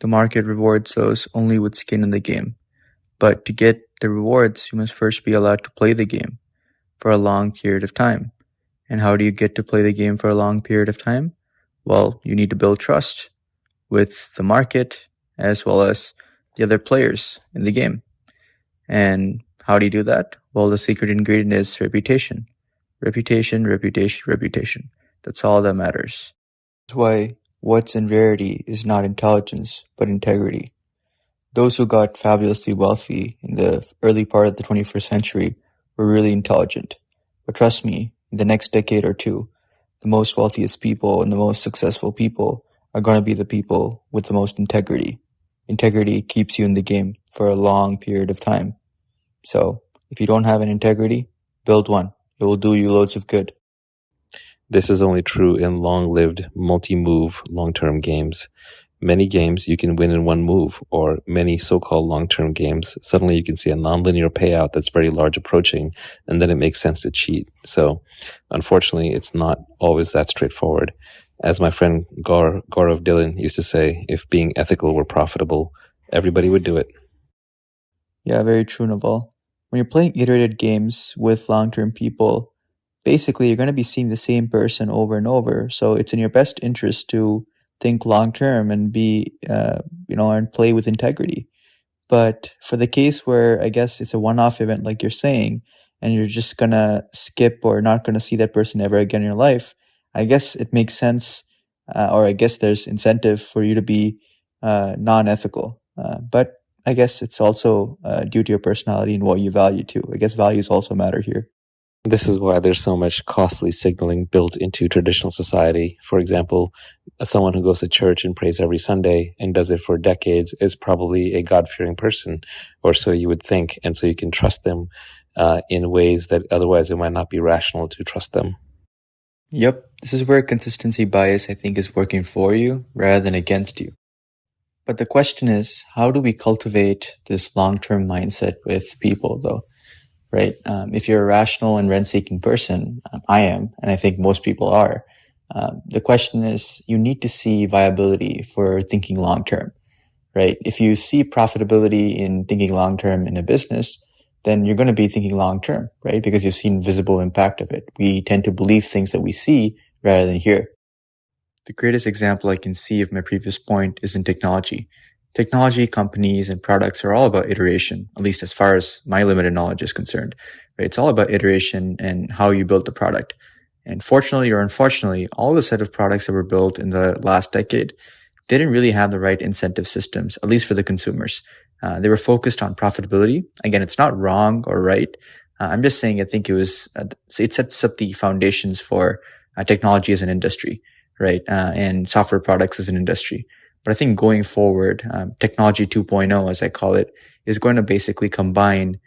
The market rewards those only with skin in the game. But to get the rewards, you must first be allowed to play the game for a long period of time. And how do you get to play the game for a long period of time? Well, you need to build trust with the market as well as the other players in the game. And how do you do that? Well, the secret ingredient is reputation. Reputation, reputation, reputation. That's all that matters. That's why what's in rarity is not intelligence, but integrity. Those who got fabulously wealthy in the early part of the 21st century were really intelligent. But trust me, in the next decade or two, the most wealthiest people and the most successful people are going to be the people with the most integrity. Integrity keeps you in the game for a long period of time. So, if you don't have an integrity, build one. It will do you loads of good. This is only true in long-lived, multi-move, long-term games. Many games you can win in one move, or many so-called long-term games, suddenly you can see a nonlinear payout that's very large approaching, and then it makes sense to cheat. So, unfortunately, it's not always that straightforward. As my friend Gaurav Dhillon used to say, if being ethical were profitable, everybody would do it. Yeah, very true, Naval. When you're playing iterated games with long-term people, basically you're going to be seeing the same person over and over. So it's in your best interest to think long-term and be, and play with integrity. But for the case where I guess it's a one-off event, like you're saying, and you're just going to skip or not going to see that person ever again in your life, I guess it makes sense, or I guess there's incentive for you to be non-ethical. But I guess it's also due to your personality and what you value too. I guess values also matter here. This is why there's so much costly signaling built into traditional society. For example, someone who goes to church and prays every Sunday and does it for decades is probably a God-fearing person, or so you would think, and so you can trust them in ways that otherwise it might not be rational to trust them. Yep, this is where consistency bias, I think, is working for you rather than against you. But the question is, how do we cultivate this long-term mindset with people, though? Right? If you're a rational and rent-seeking person, I am, and I think most people are, the question is, you need to see viability for thinking long-term, right? If you see profitability in thinking long-term in a business, then you're going to be thinking long-term, right? Because you've seen visible impact of it. We tend to believe things that we see rather than hear. The greatest example I can see of my previous point is in technology. Technology companies and products are all about iteration, at least as far as my limited knowledge is concerned. Right? It's all about iteration and how you build the product. And fortunately or unfortunately, all the set of products that were built in the last decade didn't really have the right incentive systems, at least for the consumers. They were focused on profitability. Again, it's not wrong or right. I'm just saying I think it sets up the foundations for technology as an industry, right? And software products as an industry. But I think going forward, technology 2.0, as I call it, is going to basically combine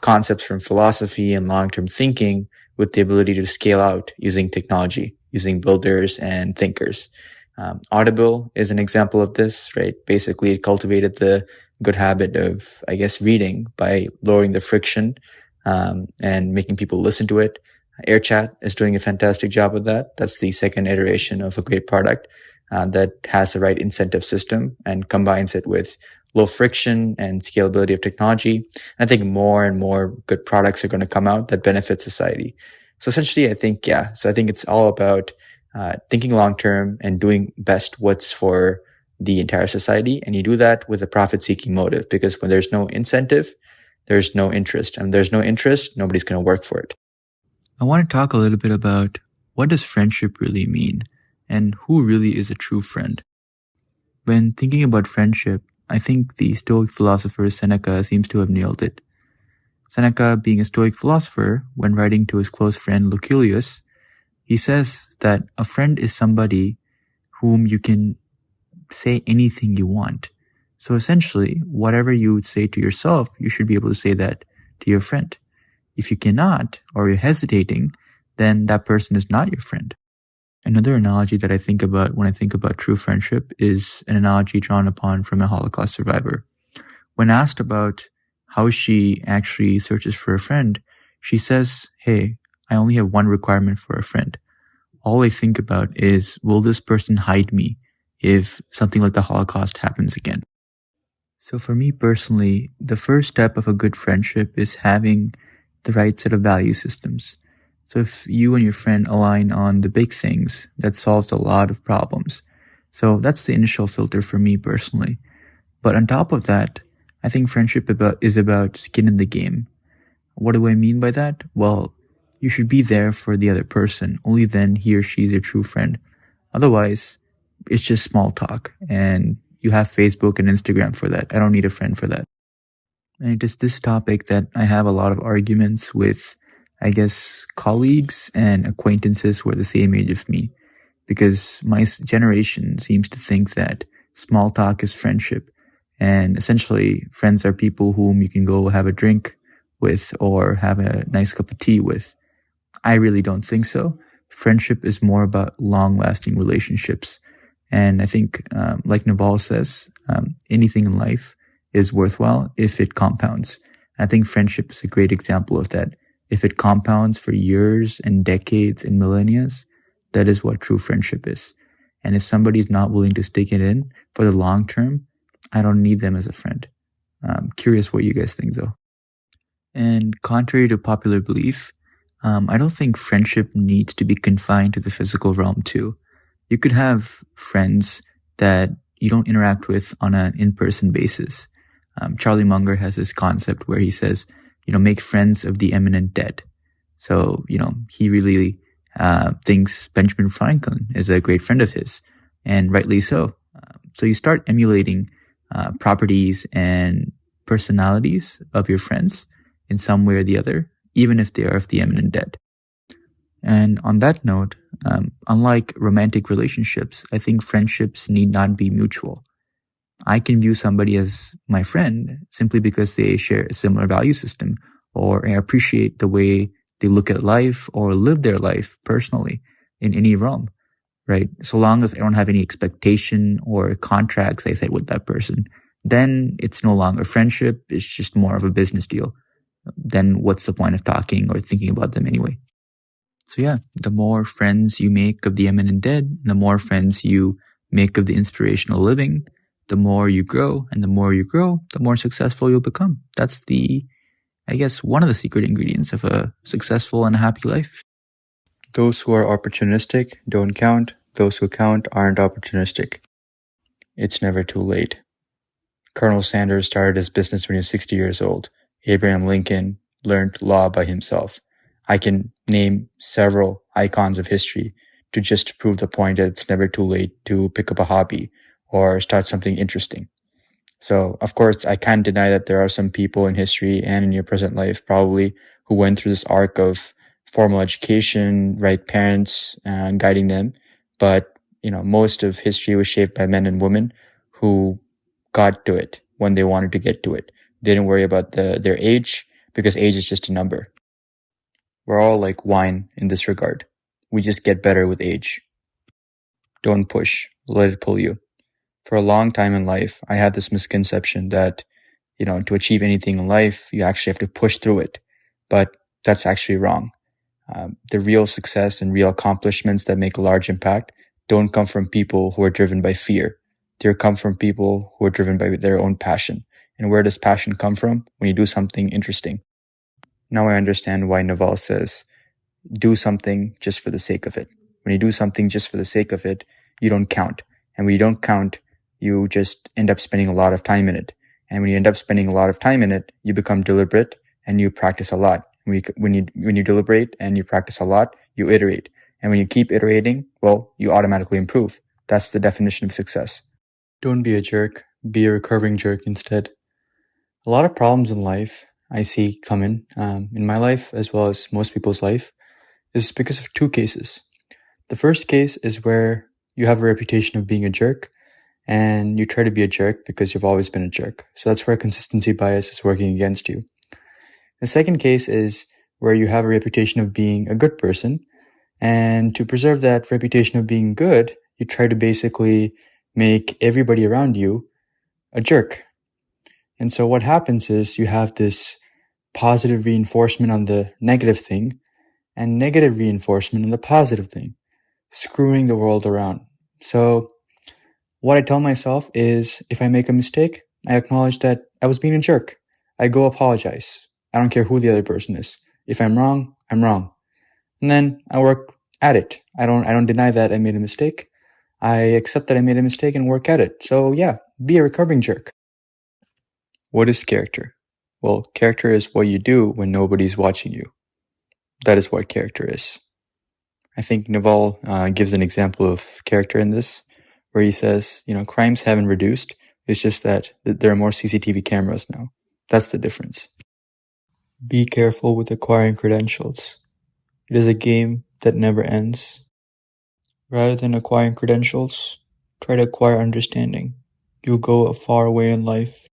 concepts from philosophy and long-term thinking with the ability to scale out using technology, using builders and thinkers. Audible is an example of this, right? Basically, it cultivated the good habit of, I guess, reading by lowering the friction and making people listen to it. AirChat is doing a fantastic job with that. That's the second iteration of a great product that has the right incentive system and combines it with low friction and scalability of technology. I think more and more good products are going to come out that benefit society. So essentially, I think it's all about thinking long-term and doing best what's for the entire society. And you do that with a profit-seeking motive, because when there's no incentive, there's no interest. And there's no interest, nobody's going to work for it. I want to talk a little bit about what does friendship really mean and who really is a true friend. When thinking about friendship, I think the Stoic philosopher Seneca seems to have nailed it. Seneca, being a Stoic philosopher, when writing to his close friend Lucilius, he says that a friend is somebody whom you can say anything you want. So essentially, whatever you would say to yourself, you should be able to say that to your friend. If you cannot, or you're hesitating, then that person is not your friend. Another analogy that I think about when I think about true friendship is an analogy drawn upon from a Holocaust survivor. When asked about how she actually searches for a friend, she says, "Hey, I only have one requirement for a friend. All I think about is, will this person hide me if something like the Holocaust happens again. So for me personally, the first step of a good friendship is having the right set of value systems. So if you and your friend align on the big things, that solves a lot of problems. So that's the initial filter for me personally. But on top of that, I think friendship is about skin in the game. What do I mean by that? Well, you should be there for the other person. Only then he or she is your true friend. Otherwise, it's just small talk. And you have Facebook and Instagram for that. I don't need a friend for that. And it is this topic that I have a lot of arguments with, I guess, colleagues and acquaintances who are the same age of me. Because my generation seems to think that small talk is friendship. And essentially, friends are people whom you can go have a drink with or have a nice cup of tea with. I really don't think so. Friendship is more about long-lasting relationships. And I think, like Naval says, anything in life is worthwhile if it compounds. And I think friendship is a great example of that. If it compounds for years and decades and millennia, that is what true friendship is. And if somebody's not willing to stick it in for the long term, I don't need them as a friend. I'm curious what you guys think though. And contrary to popular belief, I don't think friendship needs to be confined to the physical realm too. You could have friends that you don't interact with on an in-person basis. Charlie Munger has this concept where he says, make friends of the eminent dead. So, he really thinks Benjamin Franklin is a great friend of his, and rightly so. So you start emulating properties and personalities of your friends in some way or the other, even if they are of the eminent dead. And on that note, unlike romantic relationships, I think friendships need not be mutual. I can view somebody as my friend simply because they share a similar value system, or I appreciate the way they look at life or live their life personally in any realm, right? So long as I don't have any expectation or contracts I set with that person, then it's no longer friendship. It's just more of a business deal. Then what's the point of talking or thinking about them anyway? So yeah, the more friends you make of the eminent dead, the more friends you make of the inspirational living, the more you grow, and the more you grow, the more successful you'll become. That's one of the secret ingredients of a successful and a happy life. Those who are opportunistic don't count. Those who count aren't opportunistic. It's never too late. Colonel Sanders started his business when he was 60 years old. Abraham Lincoln learned law by himself. I can name several icons of history to just prove the point that it's never too late to pick up a hobby or start something interesting. So, of course, I can't deny that there are some people in history and in your present life probably who went through this arc of formal education, right parents, guiding them. But, most of history was shaped by men and women who got to it when they wanted to get to it. They didn't worry about their age because age is just a number. We're all like wine in this regard. We just get better with age. Don't push. Let it pull you. For a long time in life, I had this misconception that, to achieve anything in life, you actually have to push through it. But that's actually wrong. The real success and real accomplishments that make a large impact don't come from people who are driven by fear. They come from people who are driven by their own passion. And where does passion come from? When you do something interesting. Now I understand why Naval says, do something just for the sake of it. When you do something just for the sake of it, you don't count. And when you don't count, you just end up spending a lot of time in it. And when you end up spending a lot of time in it, you become deliberate and you practice a lot. When you deliberate and you practice a lot, you iterate. And when you keep iterating, well, you automatically improve. That's the definition of success. Don't be a jerk. Be a recovering jerk instead. A lot of problems in life I see come in my life as well as most people's life is because of two cases. The first case is where you have a reputation of being a jerk and you try to be a jerk because you've always been a jerk. So that's where consistency bias is working against you. The second case is where you have a reputation of being a good person, and to preserve that reputation of being good, you try to basically make everybody around you a jerk. And so what happens is you have this positive reinforcement on the negative thing and negative reinforcement on the positive thing, screwing the world around. So What I tell myself is if I make a mistake, I acknowledge that I was being a jerk. I go apologize. I don't care who the other person is. If I'm wrong, I'm wrong. And then I work at it. I don't deny that I made a mistake. I accept that I made a mistake and work at it. So yeah, be a recovering jerk. What is character? Well, character is what you do when nobody's watching you. That is what character is. I think Naval gives an example of character in this, where he says, crimes haven't reduced. It's just that there are more CCTV cameras now. That's the difference. Be careful with acquiring credentials. It is a game that never ends. Rather than acquiring credentials, try to acquire understanding. You'll go a far way in life.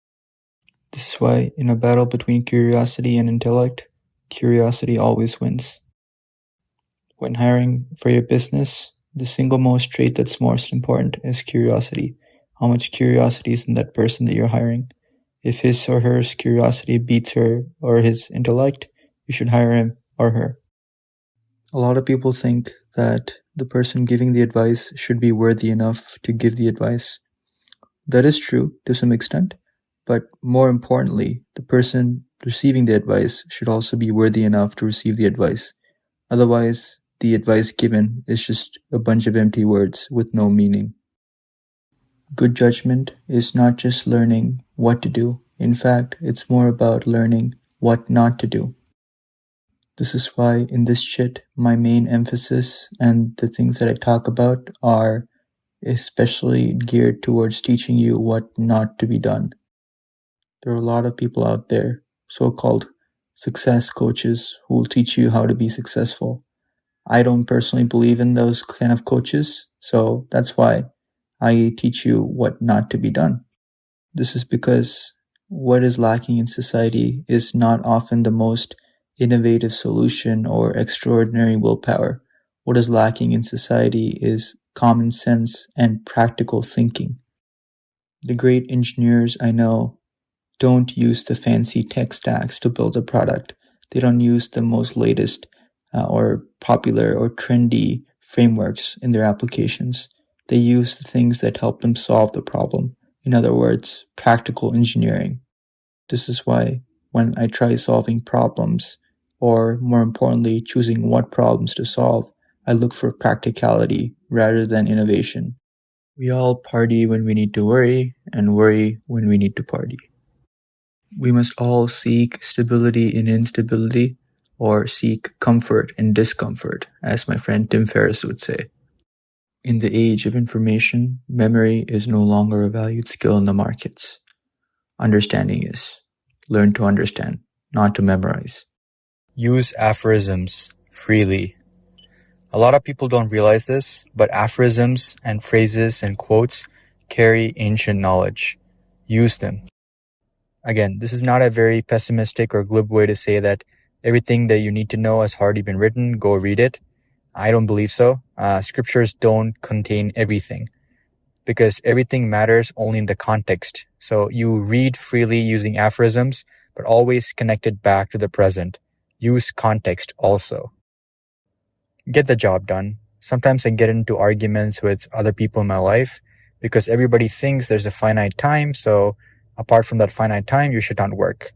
This is why, in a battle between curiosity and intellect, curiosity always wins. When hiring for your business, the single most trait that's most important is curiosity. How much curiosity is in that person that you're hiring? If his or her curiosity beats her or his intellect, you should hire him or her. A lot of people think that the person giving the advice should be worthy enough to give the advice. That is true to some extent, but more importantly, the person receiving the advice should also be worthy enough to receive the advice. Otherwise, the advice given is just a bunch of empty words with no meaning. Good judgment is not just learning what to do. In fact, it's more about learning what not to do. This is why in this shit, my main emphasis and the things that I talk about are especially geared towards teaching you what not to be done. There are a lot of people out there, so-called success coaches, who will teach you how to be successful. I don't personally believe in those kind of coaches, so that's why I teach you what not to be done. This is because what is lacking in society is not often the most innovative solution or extraordinary willpower. What is lacking in society is common sense and practical thinking. The great engineers I know don't use the fancy tech stacks to build a product. They don't use the most latest or popular or trendy frameworks in their applications. They use the things that help them solve the problem. In other words, practical engineering. This is why when I try solving problems, or more importantly, choosing what problems to solve, I look for practicality rather than innovation. We all party when we need to worry, and worry when we need to party. We must all seek stability in instability, or seek comfort in discomfort, as my friend Tim Ferriss would say. In the age of information, memory is no longer a valued skill in the markets. Understanding is. Learn to understand, not to memorize. Use aphorisms freely. A lot of people don't realize this, but aphorisms and phrases and quotes carry ancient knowledge. Use them. Again, this is not a very pessimistic or glib way to say that everything that you need to know has already been written, go read it. I don't believe so. Scriptures don't contain everything because everything matters only in the context. So you read freely using aphorisms, but always connect it back to the present. Use context also. Get the job done. Sometimes I get into arguments with other people in my life because everybody thinks there's a finite time, so apart from that finite time, you should not work.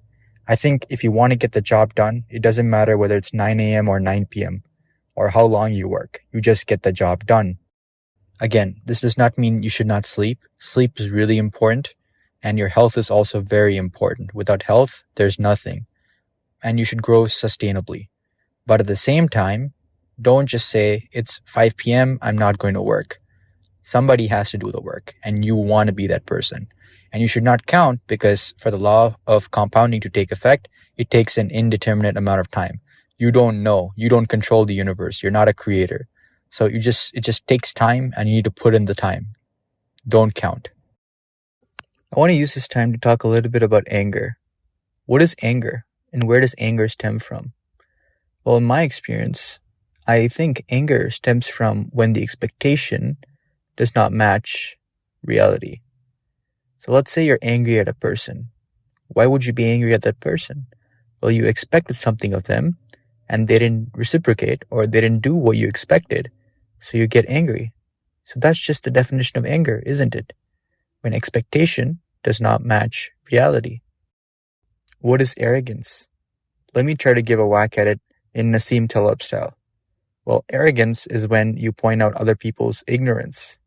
I think if you want to get the job done, it doesn't matter whether it's 9 a.m. or 9 p.m. or how long you work. You just get the job done. Again, this does not mean you should not sleep. Sleep is really important, and your health is also very important. Without health, there's nothing. And you should grow sustainably. But at the same time, don't just say, it's 5 p.m., I'm not going to work. Somebody has to do the work, and you want to be that person. And you should not count because for the law of compounding to take effect, it takes an indeterminate amount of time. You don't know. You don't control the universe. You're not a creator. So it just takes time and you need to put in the time. Don't count. I want to use this time to talk a little bit about anger. What is anger and where does anger stem from? Well, in my experience, I think anger stems from when the expectation does not match reality. So let's say you're angry at a person. Why would you be angry at that person? Well, you expected something of them and they didn't reciprocate or they didn't do what you expected. So you get angry. So that's just the definition of anger, isn't it? when expectation does not match reality. What is arrogance? Let me try to give a whack at it in Nassim Taleb style. Well, arrogance is when you point out other people's ignorance.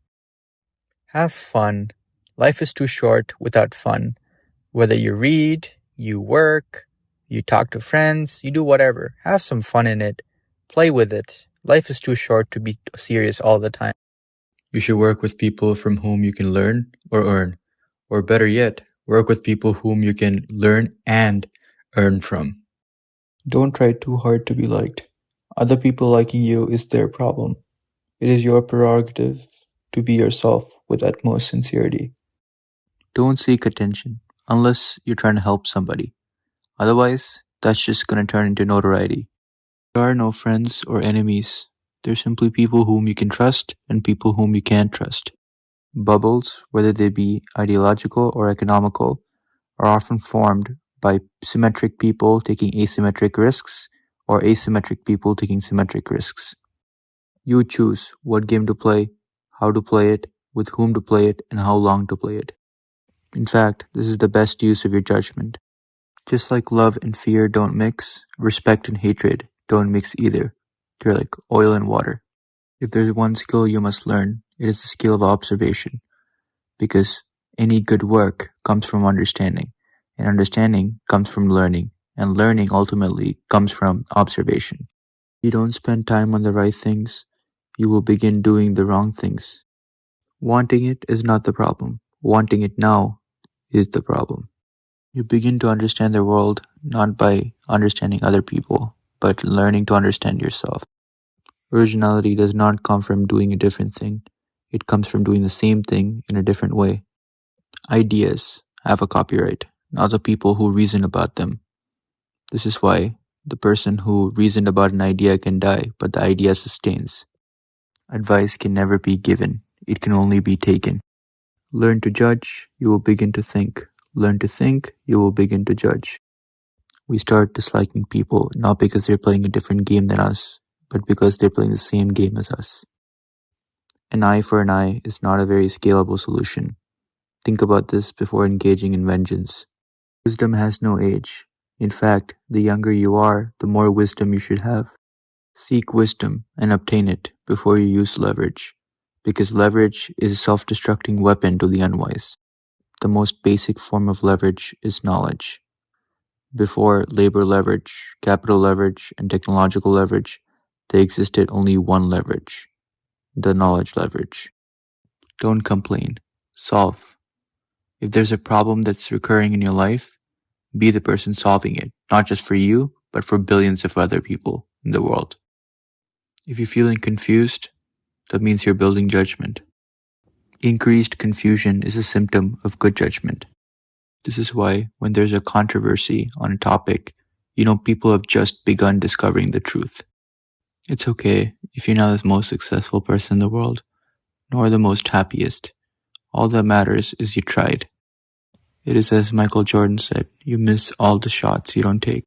Have fun. Life is too short without fun. Whether you read, you work, you talk to friends, you do whatever. Have some fun in it. Play with it. Life is too short to be serious all the time. You should work with people from whom you can learn or earn. Or better yet, work with people whom you can learn and earn from. Don't try too hard to be liked. Other people liking you is their problem. It is your prerogative to be yourself with utmost sincerity. Don't seek attention unless you're trying to help somebody. Otherwise, that's just going to turn into notoriety. There are no friends or enemies. They're simply people whom you can trust and people whom you can't trust. Bubbles, whether they be ideological or economical, are often formed by symmetric people taking asymmetric risks or asymmetric people taking symmetric risks. You choose what game to play, how to play it, with whom to play it, and how long to play it. In fact, this is the best use of your judgment. Just like love and fear don't mix, respect and hatred don't mix either. They're like oil and water. If there's one skill you must learn, it is the skill of observation. Because any good work comes from understanding, and understanding comes from learning, and learning ultimately comes from observation. If you don't spend time on the right things, you will begin doing the wrong things. Wanting it is not the problem. Wanting it now is the problem. You begin to understand the world not by understanding other people, but learning to understand yourself. Originality does not come from doing a different thing. It comes from doing the same thing in a different way. Ideas have a copyright, not the people who reason about them. This is why the person who reasoned about an idea can die, but the idea sustains. Advice can never be given. It can only be taken. Learn to judge, you will begin to think. Learn to think, you will begin to judge. We start disliking people not because they're playing a different game than us, but because they're playing the same game as us. An eye for an eye is not a very scalable solution. Think about this before engaging in vengeance. Wisdom has no age. In fact, the younger you are, the more wisdom you should have. Seek wisdom and obtain it before you use leverage, because leverage is a self-destructing weapon to the unwise. The most basic form of leverage is knowledge. Before labor leverage, capital leverage, and technological leverage, there existed only one leverage, the knowledge leverage. Don't complain. Solve. If there's a problem that's recurring in your life, be the person solving it, not just for you, but for billions of other people in the world. If you're feeling confused, that means you're building judgment. Increased confusion is a symptom of good judgment. This is why when there's a controversy on a topic, people have just begun discovering the truth. It's okay if you're not the most successful person in the world, nor the most happiest. All that matters is you tried. It is as Michael Jordan said, you miss all the shots you don't take.